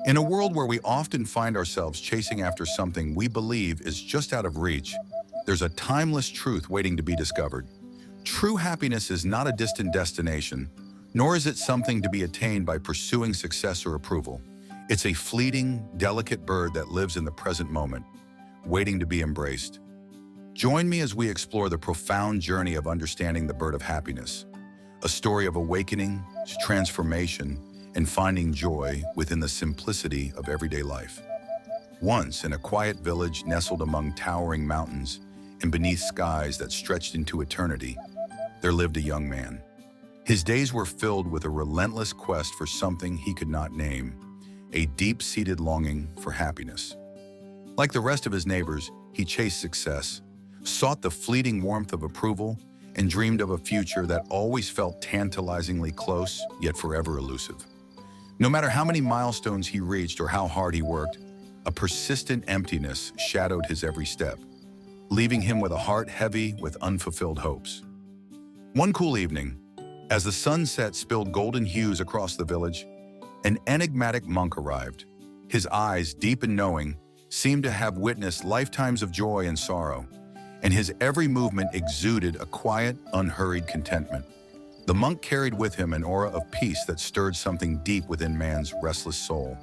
In a world where we often find ourselves chasing after something we believe is just out of reach, there's a timeless truth waiting to be discovered. True happiness is not a distant destination, nor is it something to be attained by pursuing success or approval. It's a fleeting, delicate bird that lives in the present moment, waiting to be embraced. Join me as we explore the profound journey of understanding the bird of happiness, a story of awakening, transformation, and finding joy within the simplicity of everyday life. Once, in a quiet village nestled among towering mountains and beneath skies that stretched into eternity, there lived a young man. His days were filled with a relentless quest for something he could not name, a deep-seated longing for happiness. Like the rest of his neighbors, he chased success, sought the fleeting warmth of approval, and dreamed of a future that always felt tantalizingly close, yet forever elusive. No matter how many milestones he reached or how hard he worked, a persistent emptiness shadowed his every step, leaving him with a heart heavy with unfulfilled hopes. One cool evening, as the sunset spilled golden hues across the village, an enigmatic monk arrived. His eyes, deep and knowing, seemed to have witnessed lifetimes of joy and sorrow, and his every movement exuded a quiet, unhurried contentment. The monk carried with him an aura of peace that stirred something deep within man's restless soul.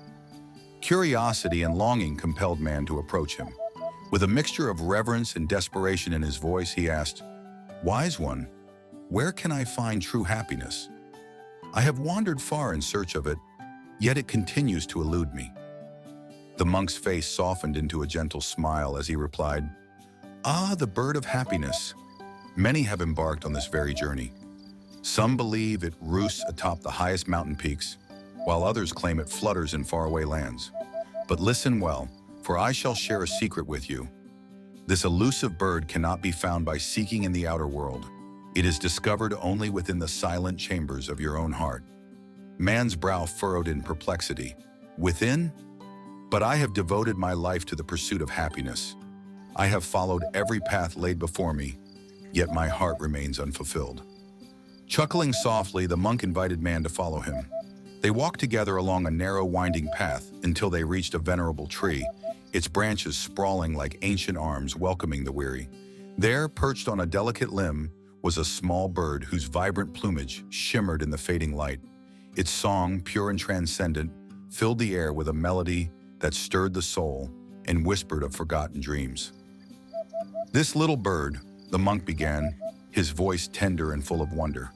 Curiosity and longing compelled man to approach him. With a mixture of reverence and desperation in his voice, he asked, "Wise one, where can I find true happiness? I have wandered far in search of it, yet it continues to elude me." The monk's face softened into a gentle smile as he replied, "Ah, the bird of happiness. Many have embarked on this very journey. Some believe it roosts atop the highest mountain peaks, while others claim it flutters in faraway lands. But listen well, for I shall share a secret with you. This elusive bird cannot be found by seeking in the outer world. It is discovered only within the silent chambers of your own heart." Man's brow furrowed in perplexity. "Within? But I have devoted my life to the pursuit of happiness. I have followed every path laid before me, yet my heart remains unfulfilled." Chuckling softly, the monk invited man to follow him. They walked together along a narrow, winding path until they reached a venerable tree, its branches sprawling like ancient arms welcoming the weary. There, perched on a delicate limb, was a small bird whose vibrant plumage shimmered in the fading light. Its song, pure and transcendent, filled the air with a melody that stirred the soul and whispered of forgotten dreams. "This little bird," the monk began, his voice tender and full of wonder,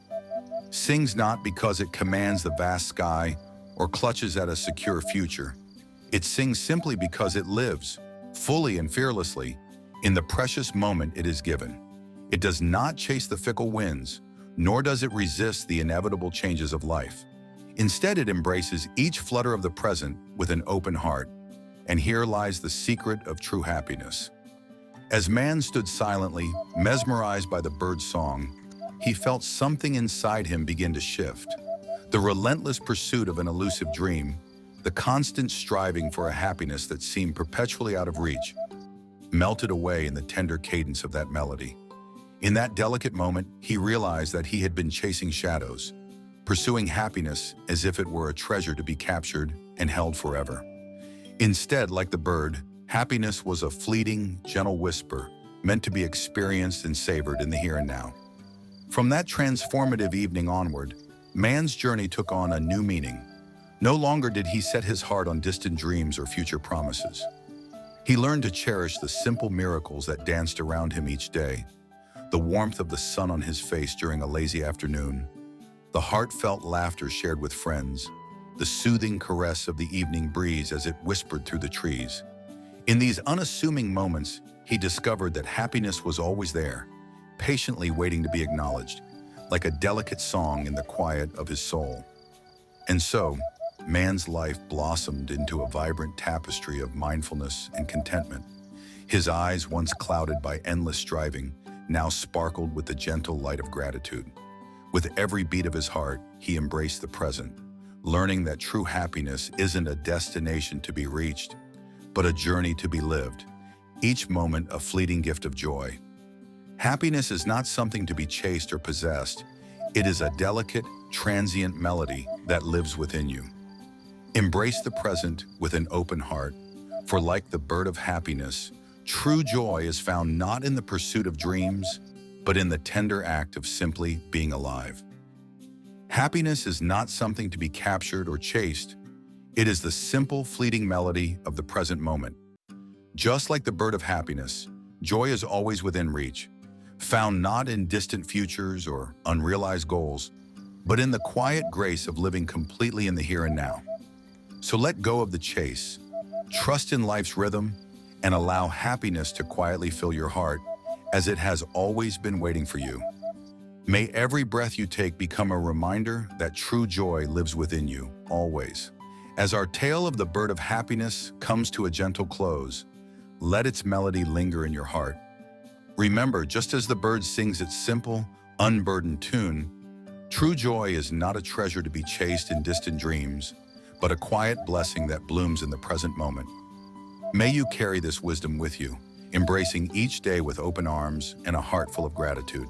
"sings not because it commands the vast sky or clutches at a secure future. It sings simply because it lives, fully and fearlessly, in the precious moment it is given. It does not chase the fickle winds, nor does it resist the inevitable changes of life. Instead, it embraces each flutter of the present with an open heart. And here lies the secret of true happiness." As man stood silently, mesmerized by the bird's song, he felt something inside him begin to shift. The relentless pursuit of an elusive dream, the constant striving for a happiness that seemed perpetually out of reach, melted away in the tender cadence of that melody. In that delicate moment, he realized that he had been chasing shadows, pursuing happiness as if it were a treasure to be captured and held forever. Instead, like the bird, happiness was a fleeting, gentle whisper meant to be experienced and savored in the here and now. From that transformative evening onward, man's journey took on a new meaning. No longer did he set his heart on distant dreams or future promises. He learned to cherish the simple miracles that danced around him each day, the warmth of the sun on his face during a lazy afternoon, the heartfelt laughter shared with friends, the soothing caress of the evening breeze as it whispered through the trees. In these unassuming moments, he discovered that happiness was always there, patiently waiting to be acknowledged, like a delicate song in the quiet of his soul. And so, man's life blossomed into a vibrant tapestry of mindfulness and contentment. His eyes, once clouded by endless striving, now sparkled with the gentle light of gratitude. With every beat of his heart, he embraced the present, learning that true happiness isn't a destination to be reached, but a journey to be lived, each moment a fleeting gift of joy. Happiness is not something to be chased or possessed. It is a delicate, transient melody that lives within you. Embrace the present with an open heart, for like the bird of happiness, true joy is found not in the pursuit of dreams, but in the tender act of simply being alive. Happiness is not something to be captured or chased. It is the simple, fleeting melody of the present moment. Just like the bird of happiness, joy is always within reach, found not in distant futures or unrealized goals, but in the quiet grace of living completely in the here and now. So let go of the chase, trust in life's rhythm, and allow happiness to quietly fill your heart as it has always been waiting for you. May every breath you take become a reminder that true joy lives within you, always. As our tale of the bird of happiness comes to a gentle close, let its melody linger in your heart. Remember, just as the bird sings its simple, unburdened tune, true joy is not a treasure to be chased in distant dreams, but a quiet blessing that blooms in the present moment. May you carry this wisdom with you, embracing each day with open arms and a heart full of gratitude.